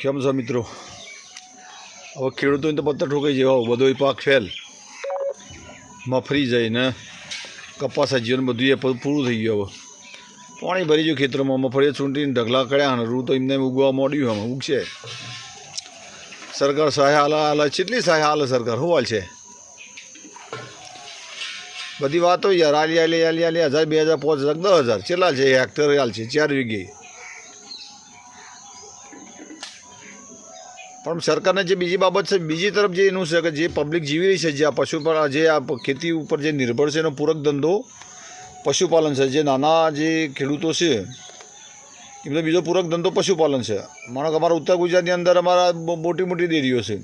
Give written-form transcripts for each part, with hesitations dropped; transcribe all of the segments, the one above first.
કેમ છો મિત્રો? હવે ખેડૂતોને તો પત્તર ઠોકાઈ જેવા બધો પાક ફેલ મફરી જઈને કપાસ જીવન બધું એ પૂરું થઈ ગયું. હવે પાણી ભરી ગયું ખેતરોમાં, મફળીએ ચૂંટીને ઢગલા કર્યા અને રૂ તો એમને ઉગવા માંડ્યું. હવે ઉગશે. સરકાર સહાય હાલે કેટલી સહાય હાલે સરકાર? શું હાલ છે બધી વાતો યાર? આલી 1000 2000 5000 10,000 કેટલા છે હેક્ટર? હાલ છે 4 વીઘે. પણ સરકારને જે બીજી બાબત છે, બીજી તરફ જે એનું છે કે જે પબ્લિક જીવી રહી છે, જે આ પશુપાલન, જે આ ખેતી ઉપર જે નિર્ભર છે એનો પૂરક ધંધો પશુપાલન છે. જે નાના જે ખેડૂતો છે એમનો બીજો પૂરક ધંધો પશુપાલન છે. માનો કે અમારા ઉત્તર ગુજરાતની અંદર અમારા મોટી મોટી ડેરીઓ છે.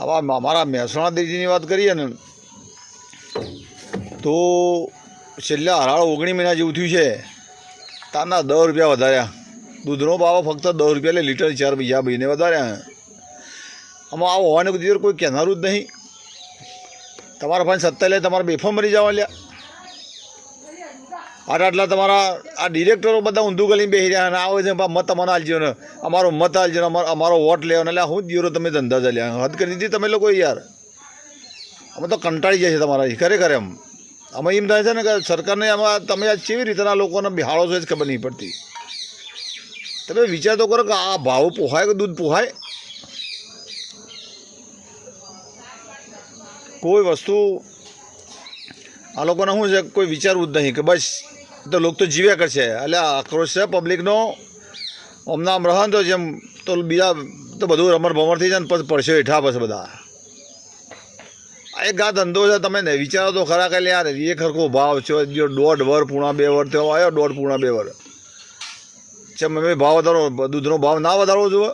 આવા અમારા મહેસાણા ડેરીની વાત કરીએ ને તો છેલ્લા 19 મહિના જેવું થયું છે, તારના 10 રૂપિયા વધાર્યા. દૂધનો ભાવ ફક્ત 10 રૂપિયા લીટર 4 બીજા મહિને વધાર્યા. આમાં આવો હોવાને કીધું કોઈ કહેનારું જ નહીં. તમારા પાસે સત્તા લે તમારા બેફામ મરી જવા લ્યા. આટલા તમારા આ ડિરેક્ટરો બધા ઊંધું ગલીને બેસી રહ્યા અને આવે છે મત અમને આલજો ને, અમારો મત આલજો ને, અમારો વોટ લેવાનો. એટલે હું જ દિયો તમે ધંધા ચાલ્યા હદ કરી દીધી તમે લોકો યાર. અમે તો કંટાળી જાય છે તમારા ખરેખર. અમે એમ થાય છે ને કે સરકારને આમાં તમે આ કેવી રીતના લોકોને બિહાડો છો જ ખબર નહીં પડતી. તમે વિચાર તો કરો કે આ ભાવ પોહાય કે દૂધ પોહાય? કોઈ વસ્તુ આ લોકોને શું છે, કોઈ વિચારવું જ નહીં કે બસ તો લોકો તો જીવ્યા કરશે. એટલે આક્રોશ છે પબ્લિકનો. હમણાં આમ રહે તો જેમ તો બીજા તો બધું રમર ભમર થઈ જાય ને પછી પડશે હેઠા પછી બધા. એક આ ધંધો છે, તમે ને વિચારો તો ખરા કે યાર એ ખરખો ભાવ છે. 1.5 વર પૂણા 2 વર થયો આવ્યો, 1.5 પૂણા 2 વર છે. મેં ભાવ વધારો, દૂધનો ભાવ ના વધારવો જોઈએ?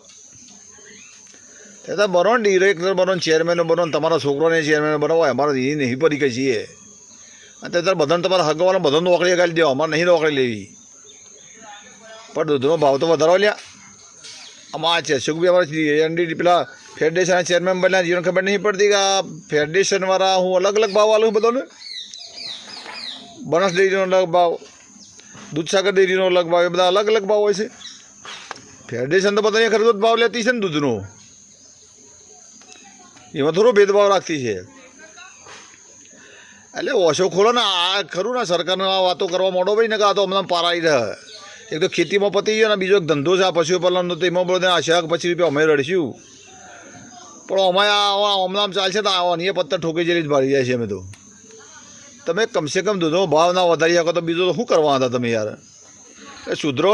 એ તો બનો ડિરેક્ટર બનો, ચેરમેનો બનો, તમારા છોકરોને ચેરમેન બનાવો. અમારે એ નહીં પડી કઈ છીએ. અત્યારે બધાને તમારે હગવાનો બધાને નોકરી ગાલી દેવા, અમારે નહીં નોકરી લેવી. પણ દૂધનો ભાવ તો વધારો લ્યા. આમાં છે સુખભાઈ અમારા એનડી પેલા ફેડરેશનના ચેરમેન બન્યા, જીવન ખબર નહીં પડતી કે આ ફેડરેશનવાળા હું અલગ અલગ ભાવ આલું બધાને. બનાસ ડેરીનો અલગ ભાવ, દૂધસાગર ડેરીનો અલગ ભાવ, એ બધા અલગ અલગ ભાવ હોય છે. ફેડરેશન તો બધાને ખરીદો ભાવ લેતી છે ને દૂધનો, એમાં થોડો ભેદભાવ રાખતી છે. એટલે ઓછો ખોલો ને. આ ખરું ને સરકારને આ વાતો કરવા માંડો ભાઈ ને કે આ તો હમણાં પારાઈ રહે. એક તો ખેતીમાં પતી ગયો ને બીજો એક ધંધો છે આ પશુપાલનનો, તો એમાં બધા 80-25 રૂપિયા અમે રડશું. પણ અમારે હમણાં ચાલશે તો આવવાની એ પત્તર ઠોકી જેલી જ મારી જાય છે. અમે તો તમે કમસે કમ દૂધનો ભાવ ના વધારી શકો તો બીજો તો શું કરવા હતા તમે યાર? એ સુધરો.